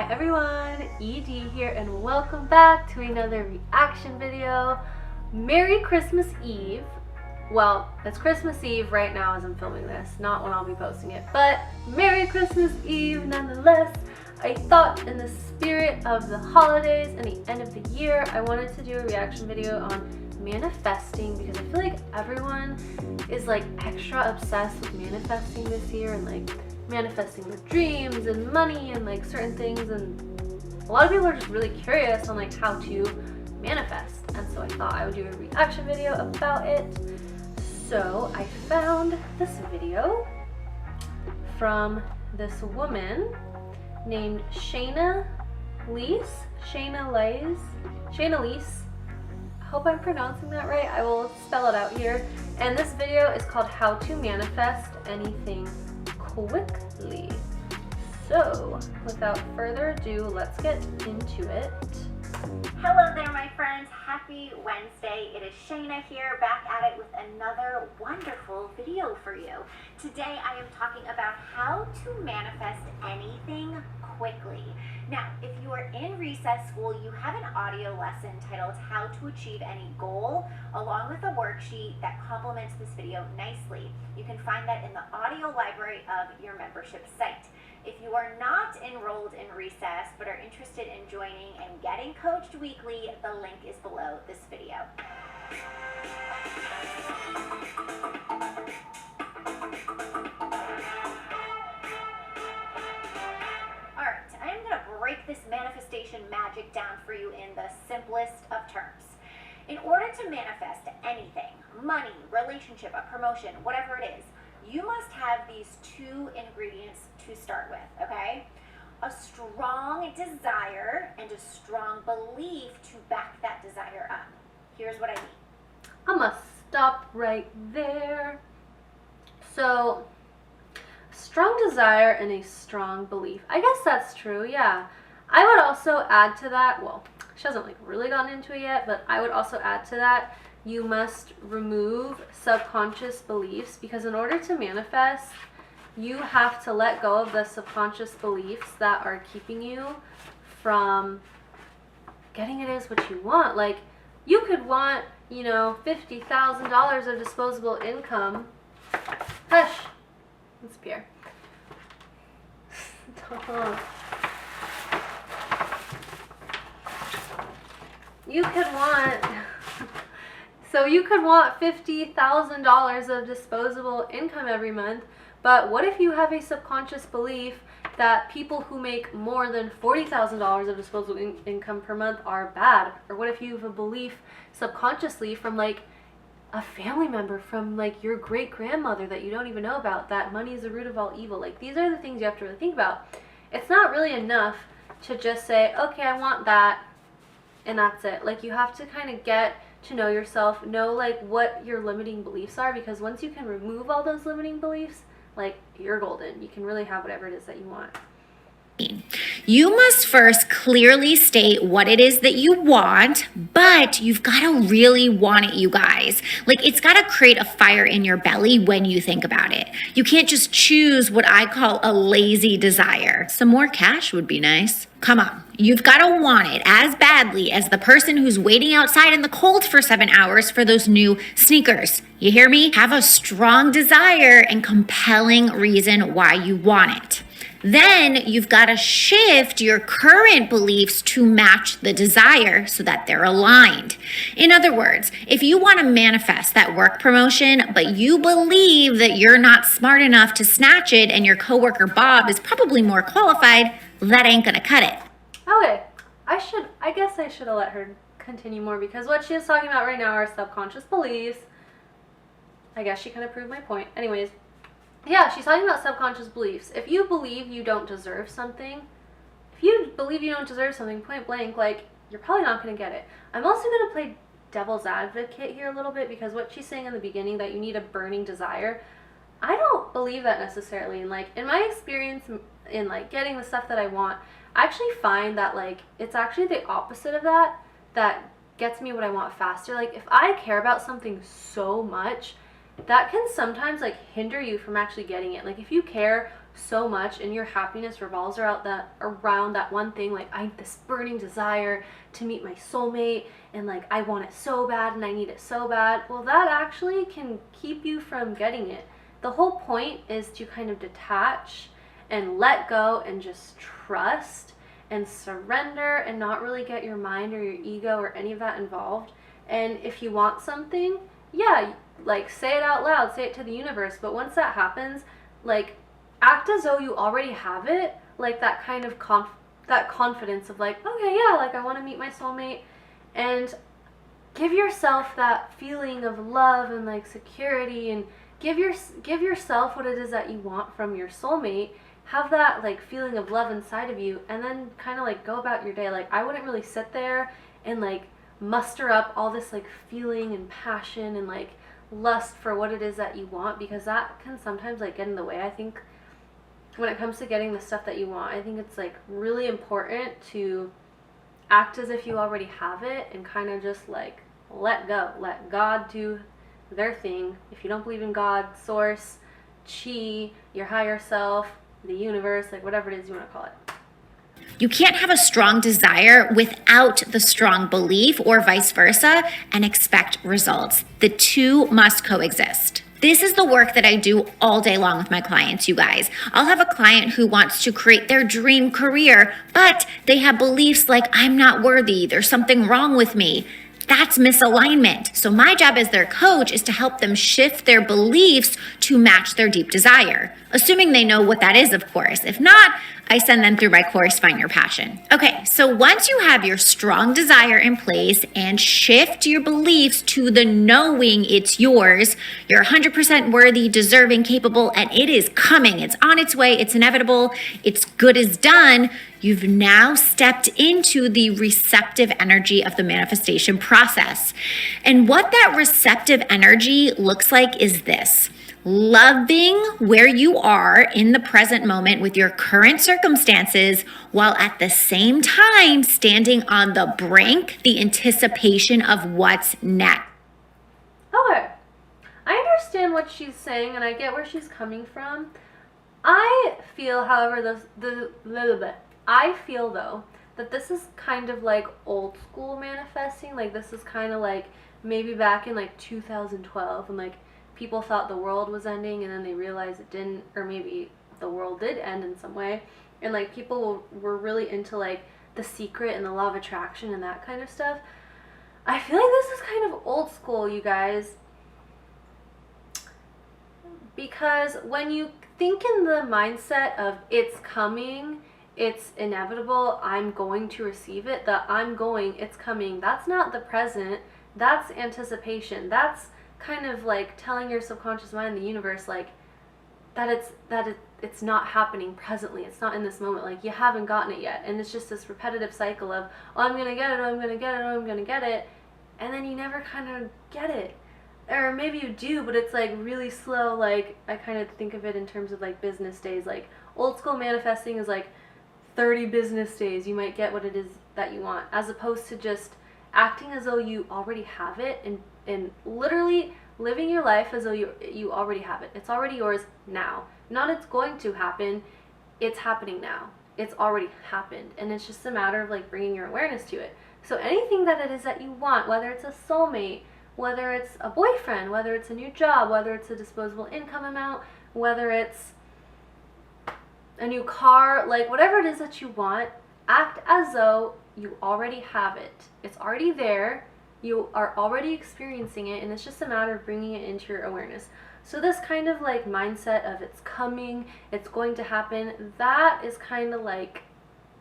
Hi everyone, ED here and welcome back to another reaction video. Merry Christmas Eve. Well, it's Christmas Eve right now as I'm filming this, not when I'll be posting it, but Merry Christmas Eve nonetheless. I thought in the spirit of the holidays and the end of the year, I wanted to do a reaction video on manifesting because I feel like everyone is like extra obsessed with manifesting this year and like manifesting their dreams and money and like certain things, and a lot of people are just really curious on like how to manifest, and so I thought I would do a reaction video about it. So I found this video from this woman named Shaina Leis. I hope I'm pronouncing that right. I will spell it out here. And this video is called How to Manifest Anything Quickly. So without further ado, let's get into it. Hello there my friends, happy Wednesday. It is Shaina here, back at it with another wonderful video for you. Today I am talking about how to manifest anything quickly. Now, if you are in recess school, you have an audio lesson titled How to Achieve Any Goal, along with a worksheet that complements this video nicely. You can find that in the audio library of your membership site. If you are not enrolled in recess but are interested in joining and getting coached weekly, the link is below this video. Alright, I am going to break this manifestation magic down for you in the simplest of terms. In order to manifest anything, money, relationship, a promotion, whatever it is, you must have these two ingredients to start with, okay? A strong desire and a strong belief to back that desire up. Here's what I mean. I'm gonna stop right there. So, strong desire and a strong belief. I guess that's true, yeah. I would also add to that, well, she hasn't like really gotten into it yet, but I would also add to that, you must remove subconscious beliefs, because in order to manifest, you have to let go of the subconscious beliefs that are keeping you from getting it as what you want. Like, you could want, you know, $50,000 of disposable income. Hush. It's Pierre. Stop. You could want... So you could want $50,000 of disposable income every month, but what if you have a subconscious belief that people who make more than $40,000 of disposable income per month are bad? Or what if you have a belief subconsciously from like a family member, from like your great-grandmother that you don't even know about, that money is the root of all evil? Like, these are the things you have to really think about. It's not really enough to just say, okay, I want that, and that's it. Like, you have to kind of get to know yourself, know like what your limiting beliefs are, because once you can remove all those limiting beliefs, like, you're golden. You can really have whatever it is that you want. You must first clearly state what it is that you want, but you've got to really want it, you guys. Like, it's got to create a fire in your belly when you think about it. You can't just choose what I call a lazy desire. Some more cash would be nice. Come on, you've got to want it as badly as the person who's waiting outside in the cold for 7 hours for those new sneakers. You hear me? Have a strong desire and compelling reason why you want it. Then you've got to shift your current beliefs to match the desire so that they're aligned. In other words, if you want to manifest that work promotion, but you believe that you're not smart enough to snatch it and your coworker Bob is probably more qualified, that ain't gonna cut it. Okay, I guess I should have let her continue more, because what she is talking about right now are subconscious beliefs. I guess she kind of proved my point. Anyways, yeah, she's talking about subconscious beliefs. If you believe you don't deserve something, point blank, like, you're probably not going to get it. I'm also going to play devil's advocate here a little bit, because what she's saying in the beginning, that you need a burning desire, I don't believe that necessarily. And like, in my experience in like getting the stuff that I want, I actually find that like it's actually the opposite of that that gets me what I want faster. Like, if I care about something so much, that can sometimes like hinder you from actually getting it. Like, if you care so much and your happiness revolves around that one thing, like this burning desire to meet my soulmate, and like I want it so bad and I need it so bad, well, that actually can keep you from getting it. The whole point is to kind of detach and let go and just trust and surrender and not really get your mind or your ego or any of that involved. And if you want something, yeah, like say it out loud, say it to the universe. But once that happens, like act as though you already have it, like that kind of that confidence of like, okay, yeah, like I want to meet my soulmate, and give yourself that feeling of love and like security, and give yourself what it is that you want from your soulmate. Have that like feeling of love inside of you, and then kind of like go about your day. Like I wouldn't really sit there and like muster up all this like feeling and passion and like lust for what it is that you want, because that can sometimes like get in the way. I think when it comes to getting the stuff that you want, I think it's like really important to act as if you already have it and kind of just like let go, let God do their thing. If you don't believe in God, source, chi, your higher self, the universe, like whatever it is you want to call it. You can't have a strong desire without the strong belief, or vice versa, and expect results. The two must coexist. This is the work that I do all day long with my clients, you guys. I'll have a client who wants to create their dream career, but they have beliefs like, I'm not worthy, there's something wrong with me. That's misalignment. So my job as their coach is to help them shift their beliefs to match their deep desire, assuming they know what that is, of course. If not, I send them through my course, Find Your Passion. Okay, so once you have your strong desire in place and shift your beliefs to the knowing it's yours, you're 100% worthy, deserving, capable, and it is coming. It's on its way. It's inevitable. It's good as done. You've now stepped into the receptive energy of the manifestation process. And what that receptive energy looks like is this: loving where you are in the present moment with your current circumstances, while at the same time standing on the brink, the anticipation of what's next. Okay, I understand what she's saying and I get where she's coming from. I feel, however, I feel though that this is kind of like old school manifesting. Like this is kind of like maybe back in like 2012 when like people thought the world was ending and then they realized it didn't, or maybe the world did end in some way, and like people were really into like The Secret and the law of attraction and that kind of stuff. I feel like this is kind of old school, you guys, because when you think in the mindset of it's coming, it's inevitable, I'm going to receive it, it's coming, that's not the present, that's anticipation. That's kind of like telling your subconscious mind, the universe, like it's not happening presently, it's not in this moment, like you haven't gotten it yet. And it's just this repetitive cycle of, oh, I'm gonna get it, oh, I'm gonna get it, oh, I'm gonna get it, and then you never kind of get it. Or maybe you do, but it's like really slow. Like I kind of think of it in terms of like business days. Like old school manifesting is like 30 business days you might get what it is that you want, as opposed to just acting as though you already have it, and literally living your life as though you already have it. It's already yours now. Not it's going to happen, it's happening now. It's already happened, and it's just a matter of like bringing your awareness to it. So anything that it is that you want, whether it's a soulmate, whether it's a boyfriend, whether it's a new job, whether it's a disposable income amount, whether it's a new car, like whatever it is that you want, act as though you already have it. It's already there. You are already experiencing it, and it's just a matter of bringing it into your awareness. So this kind of like mindset of it's coming, it's going to happen, that is kind of like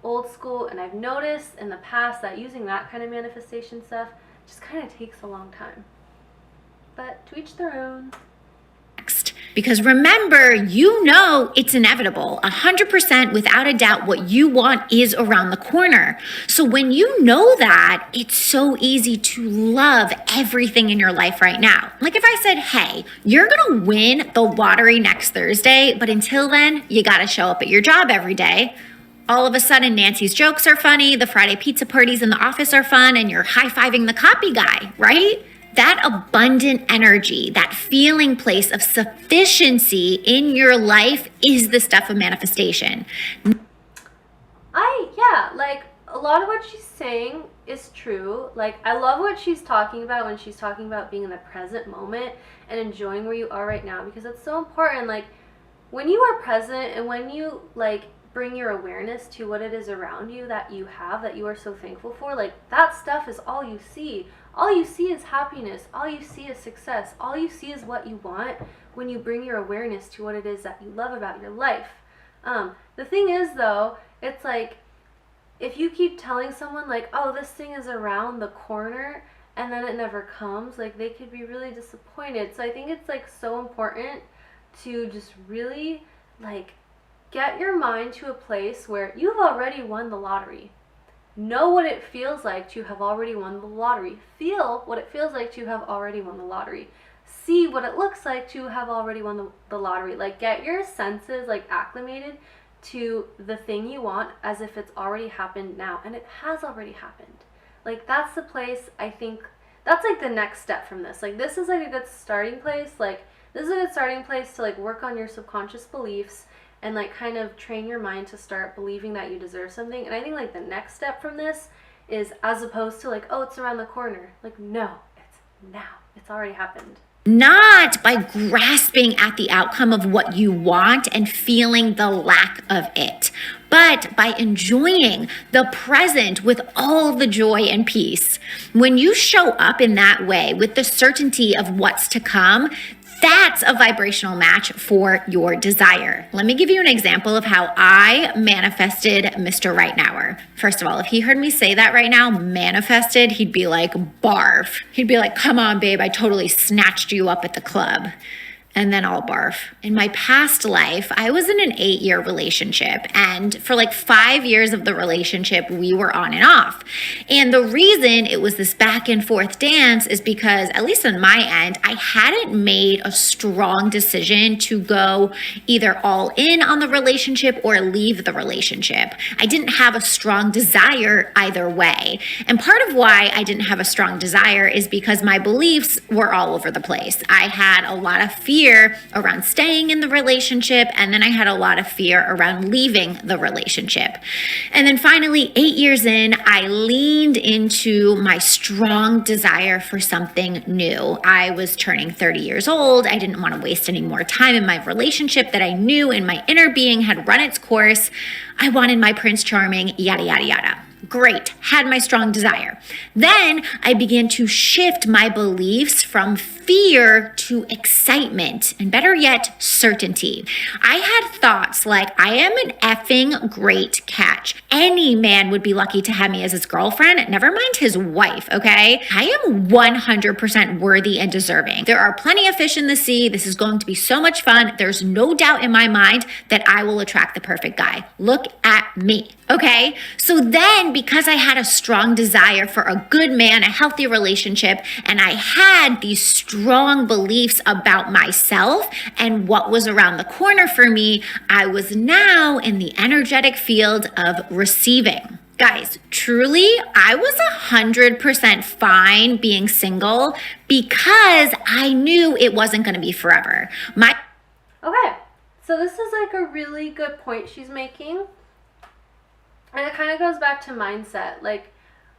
old school. And I've noticed in the past that using that kind of manifestation stuff just kind of takes a long time. But to each their own. Because remember, you know it's inevitable. 100% without a doubt, what you want is around the corner. So when you know that, it's so easy to love everything in your life right now. Like if I said, hey, you're gonna win the lottery next Thursday, but until then, you gotta show up at your job every day. All of a sudden, Nancy's jokes are funny, the Friday pizza parties in the office are fun, and you're high-fiving the copy guy, right? that abundant energy, that feeling place of sufficiency in your life is the stuff of manifestation. Yeah, like a lot of what she's saying is true. Like I love what she's talking about when she's talking about being in the present moment and enjoying where you are right now, because it's so important. Like when you are present and when you like bring your awareness to what it is around you that you have, that you are so thankful for, like that stuff is all you see. All you see is happiness. All you see is success. All you see is what you want when you bring your awareness to what it is that you love about your life. The thing is though, it's like if you keep telling someone like, oh, this thing is around the corner, and then it never comes, like they could be really disappointed. So I think it's like so important to just really like get your mind to a place where you've already won the lottery. Know what it feels like to have already won the lottery. Feel what it feels like to have already won the lottery. See what it looks like to have already won the lottery. Like get your senses like acclimated to the thing you want as if it's already happened now, and it has already happened. Like that's the place, I think that's like the next step from this. Like this is like a good starting place. Like this is a good starting place to like work on your subconscious beliefs and like kind of train your mind to start believing that you deserve something. And I think like the next step from this is, as opposed to like, oh, it's around the corner, like no, it's now, it's already happened. Not by grasping at the outcome of what you want and feeling the lack of it, but by enjoying the present with all the joy and peace. When you show up in that way with the certainty of what's to come, that's a vibrational match for your desire. Let me give you an example of how I manifested Mr. Right Nower. First of all, if he heard me say that right now, manifested, he'd be like, barf. He'd be like, come on, babe, I totally snatched you up at the club. And then I'll barf. In my past life, I was in an 8-year relationship. And for like 5 years of the relationship, we were on and off. And the reason it was this back and forth dance is because, at least on my end, I hadn't made a strong decision to go either all in on the relationship or leave the relationship. I didn't have a strong desire either way. And part of why I didn't have a strong desire is because my beliefs were all over the place. I had a lot of fear around staying in the relationship, and then I had a lot of fear around leaving the relationship. And then finally, 8 years in, I leaned into my strong desire for something new. I was turning 30 years old. I didn't want to waste any more time in my relationship that I knew in my inner being had run its course. I wanted my Prince Charming, yada, yada, yada. Great, had my strong desire. Then I began to shift my beliefs from fear to excitement, and better yet, certainty. I had thoughts like, I am an effing great catch. Any man would be lucky to have me as his girlfriend, never mind his wife, okay? I am 100% worthy and deserving. There are plenty of fish in the sea. This is going to be so much fun. There's no doubt in my mind that I will attract the perfect guy. Look at me, okay? So then, because I had a strong desire for a good man, a healthy relationship, and I had these strong beliefs about myself and what was around the corner for me, I was now in the energetic field of receiving. Guys, truly, I was 100% fine being single because I knew it wasn't going to be forever. Okay, so this is like a really good point she's making. And it kind of goes back to mindset. Like,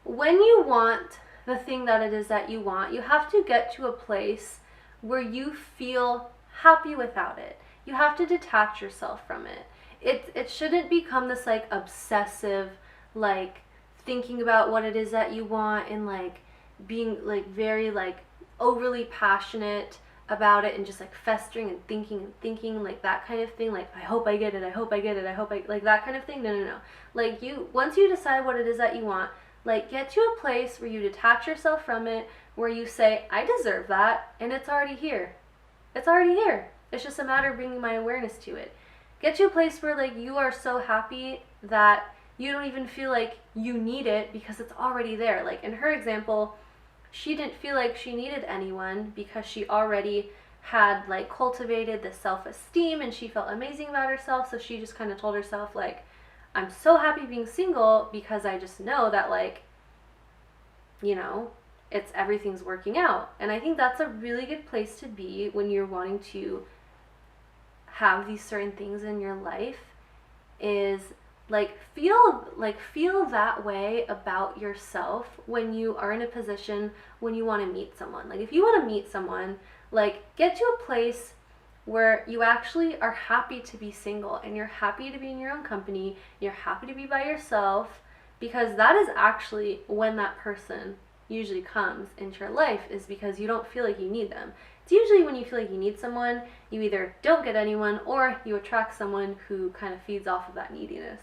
when you want the thing that it is that you want, you have to get to a place where you feel happy without it. You have to detach yourself from it. It shouldn't become this like obsessive, like thinking about what it is that you want and like being like very like overly passionate about it and just like festering and thinking like that kind of thing, like I hope I get it, I hope I get it, I hope I, like that kind of thing. No. Like once you decide what it is that you want, like get to a place where you detach yourself from it, where you say, I deserve that, and it's already here. It's already here. It's just a matter of bringing my awareness to it. Get to a place where like you are so happy that you don't even feel like you need it because it's already there. Like in her example, she didn't feel like she needed anyone because she already had like cultivated the self-esteem and she felt amazing about herself. So she just kind of told herself like, I'm so happy being single because I just know that like, you know, everything's working out. And I think that's a really good place to be when you're wanting to have these certain things in your life, is feel that way about yourself when you are in a position when you want to meet someone. Like if you want to meet someone, like get to a place where you actually are happy to be single and you're happy to be in your own company, you're happy to be by yourself, because that is actually when that person usually comes into your life, is because you don't feel like you need them. It's usually when you feel like you need someone, you either don't get anyone or you attract someone who kind of feeds off of that neediness.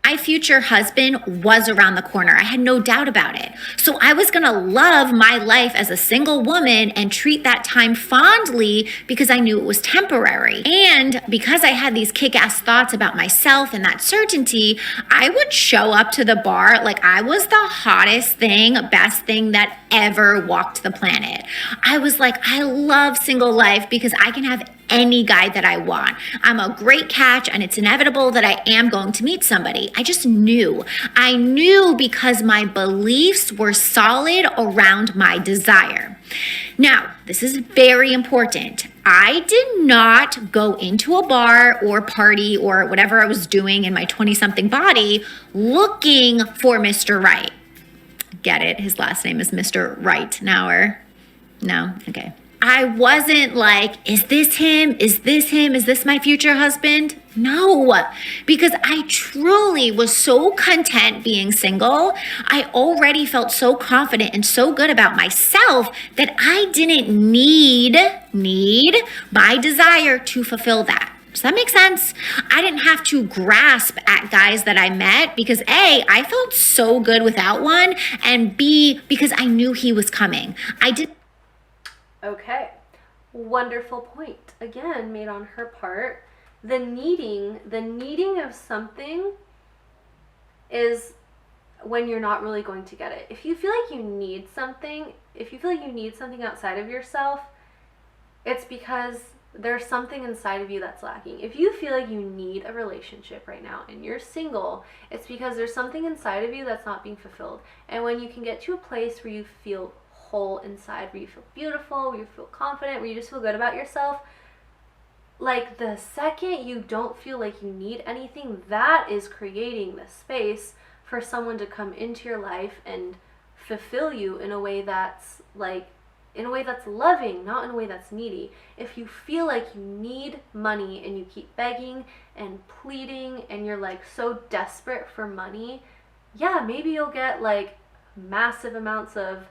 My future husband was around the corner. I had no doubt about it. So I was going to love my life as a single woman and treat that time fondly because I knew it was temporary. And because I had these kick-ass thoughts about myself and that certainty, I would show up to the bar like I was the hottest thing, best thing that ever walked the planet. I was like, I love single life because I can have any guy that I want. I'm a great catch and it's inevitable that I am going to meet somebody. I just knew. I knew because my beliefs were solid around my desire. Now, this is very important. I did not go into a bar or party or whatever I was doing in my 20-something body looking for Mr. Right. Get it? His last name is Mr. Right now, or no? Okay. I wasn't like, is this him? Is this him? Is this my future husband? No, because I truly was so content being single. I already felt so confident and so good about myself that I didn't need my desire to fulfill that. Does that make sense? I didn't have to grasp at guys that I met because A, I felt so good without one, and B, because I knew he was coming. Okay, wonderful point. Again, made on her part. The needing of something is when you're not really going to get it. If you feel like you need something, outside of yourself, it's because there's something inside of you that's lacking. If you feel like you need a relationship right now and you're single, it's because there's something inside of you that's not being fulfilled. And when you can get to a place where you feel whole inside, where you feel beautiful, where you feel confident, where you just feel good about yourself, like the second you don't feel like you need anything, that is creating the space for someone to come into your life and fulfill you in a way that's loving, not in a way that's needy. If you feel like you need money and you keep begging and pleading and you're like so desperate for money, yeah, maybe you'll get like massive amounts of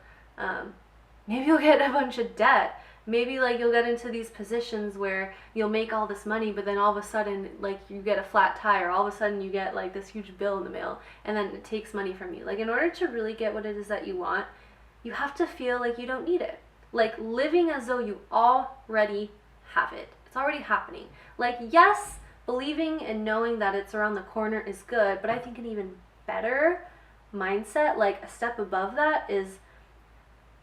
maybe you'll get a bunch of debt. Maybe like you'll get into these positions where you'll make all this money, but then all of a sudden like you get a flat tire, all of a sudden you get like this huge bill in the mail, and then it takes money from you. Like in order to really get what it is that you want, you have to feel like you don't need it. Like living as though you already have it. It's already happening. Like yes, believing and knowing that it's around the corner is good, but I think an even better mindset, like a step above that, is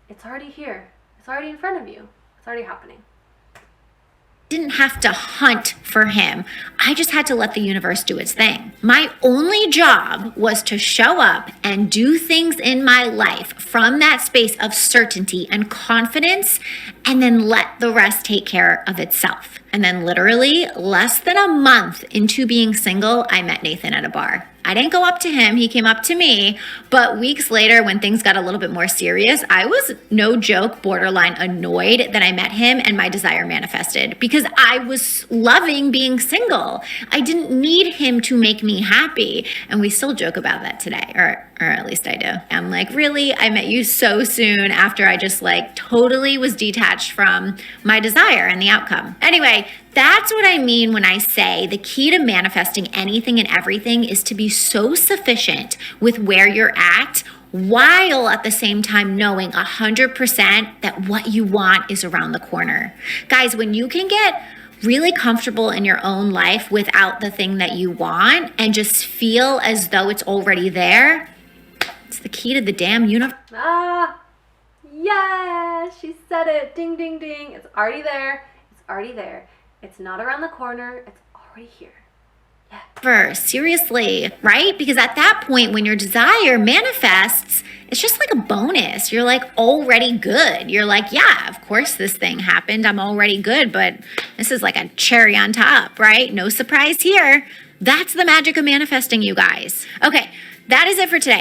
it's already here. It's already in front of you. It's already happening. Didn't have to hunt for him. I just had to let the universe do its thing. My only job was to show up and do things in my life from that space of certainty and confidence, and then let the rest take care of itself. And then literally less than a month into being single, I met Nathan at a bar. I didn't go up to him, he came up to me, but weeks later when things got a little bit more serious, I was, no joke, borderline annoyed that I met him and my desire manifested because I was loving being single. I didn't need him to make me happy, and we still joke about that today, or at least I do. I'm like, really? I met you so soon after I just like totally was detached from my desire and the outcome. Anyway, that's what I mean when I say the key to manifesting anything and everything is to be so sufficient with where you're at, while at the same time knowing 100% that what you want is around the corner. Guys, when you can get really comfortable in your own life without the thing that you want and just feel as though it's already there, it's the key to the damn universe. Yeah, she said it. Ding, ding, ding. It's already there. It's already there. It's not around the corner. It's already here. Seriously, right? Because at that point, when your desire manifests, it's just like a bonus. You're like already good. You're like, yeah, of course this thing happened. I'm already good, but this is like a cherry on top, right? No surprise here. That's the magic of manifesting, you guys. Okay, that is it for today.